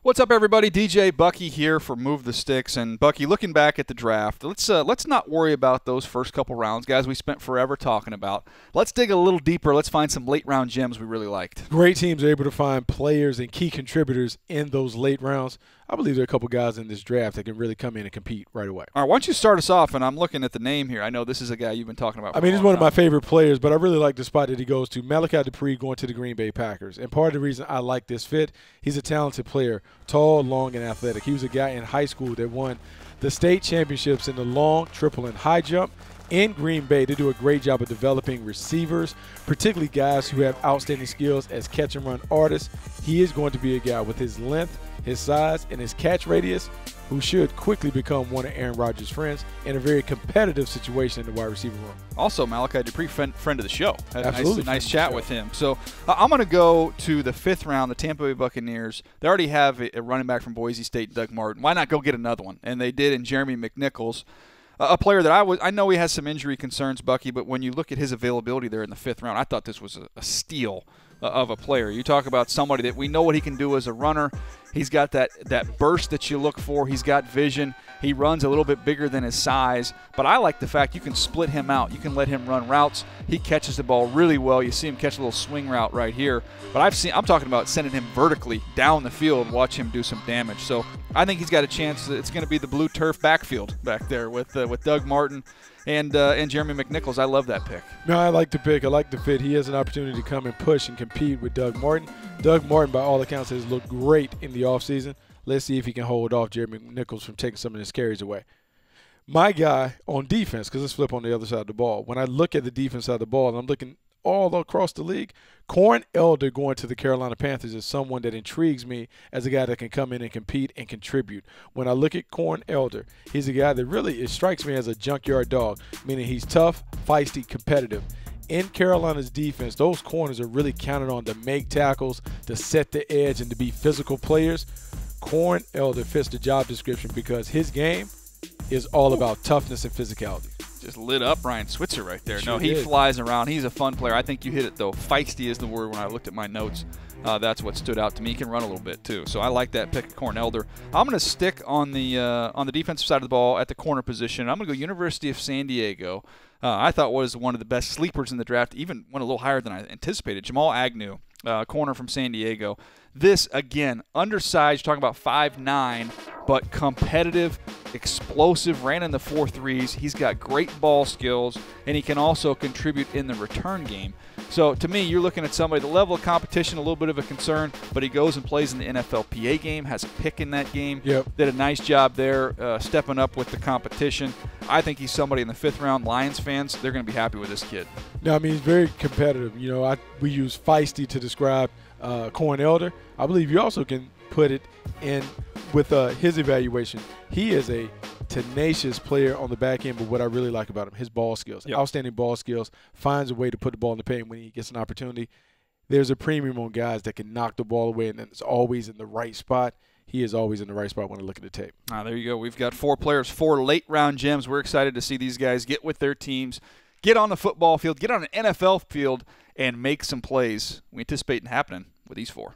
What's up, everybody? DJ Bucky here for Move the Sticks. And Bucky, looking back at the draft, let's not worry about those first couple rounds, guys. We spent forever talking about. Let's dig a little deeper. Let's find some late round gems we really liked. Great teams are able to find players and key contributors in those late rounds. I believe there are a couple guys in this draft that can really come in and compete right away. All right, why don't you start us off? And I'm looking at the name here. I know this is a guy you've been talking about. He's one of my favorite players, but I really like the spot that he goes to. Malachi Dupre going to the Green Bay Packers. And part of the reason I like this fit, he's a talented player, tall, long, and athletic. He was a guy in high school that won the state championships in the long, triple, and high jump. In Green Bay, they do a great job of developing receivers, particularly guys who have outstanding skills as catch-and-run artists. He is going to be a guy with his length, his size, and his catch radius who should quickly become one of Aaron Rodgers' friends in a very competitive situation in the wide receiver room. Also, Malachi Dupre, friend of the show. Had Absolutely. a nice chat with him. So I'm going to go to the 5th round, the Tampa Bay Buccaneers. They already have a running back from Boise State, Doug Martin. Why not go get another one? And they did in Jeremy McNichols. A player that I know he has some injury concerns, Bucky, but when you look at his availability there in the 5th round, I thought this was a steal of a player. You talk about somebody that we know what he can do as a runner. He's got that burst that you look for. He's got vision. He runs a little bit bigger than his size, but I like the fact you can split him out. You can let him run routes. He catches the ball really well. You see him catch a little swing route right here. But I'm talking about sending him vertically down the field, watch him do some damage. So I think he's got a chance. It's going to be the blue turf backfield back there with Doug Martin and Jeremy McNichols. I love that pick. No, I like the pick. I like the fit. He has an opportunity to come and push and compete with Doug Martin. Doug Martin, by all accounts, has looked great in the offseason. Let's see if he can hold off Jeremy McNichols from taking some of his carries away. My guy on defense, because let's flip on the other side of the ball. When I look at the defense side of the ball, and I'm looking all across the league, Corn Elder going to the Carolina Panthers is someone that intrigues me as a guy that can come in and compete and contribute. When I look at Corn Elder, he's a guy that really strikes me as a junkyard dog, meaning he's tough, feisty, competitive. In Carolina's defense, those corners are really counted on to make tackles, to set the edge, and to be physical players. Corn Elder fits the job description because his game is all about toughness and physicality. Just lit up Ryan Switzer right there. Sure No, he did. flies around. He's a fun player. I think you hit it, though. Feisty is the word when I looked at my notes. That's what stood out to me. He can run a little bit, too. So I like that pick of Corn Elder. I'm going to stick on the defensive side of the ball at the corner position. I'm going to go University of San Diego. I thought was one of the best sleepers in the draft, even went a little higher than I anticipated. Jamaal Agnew, corner from San Diego. This, again, undersized, you're talking about 5'9", but competitive, explosive, ran in the 4.3s. He's got great ball skills, and he can also contribute in the return game. So, to me, you're looking at somebody, the level of competition, a little bit of a concern, but he goes and plays in the NFLPA game, has a pick in that game. Yep. Did a nice job there stepping up with the competition. I think he's somebody in the 5th round. Lions fans, they're going to be happy with this kid. No, he's very competitive. You know, we use feisty to describe Corn Elder. I believe you also can put it in with his evaluation. He is a tenacious player on the back end, but what I really like about him, his ball skills. Yep. Outstanding ball skills, finds a way to put the ball in the paint when he gets an opportunity. There's a premium on guys that can knock the ball away and it's always in the right spot. He is always in the right spot when I look at the tape. There you go. We've got 4 players, 4 late-round gems. We're excited to see these guys get with their teams, get on the football field, get on an NFL field, and make some plays. We anticipate it happening with these 4.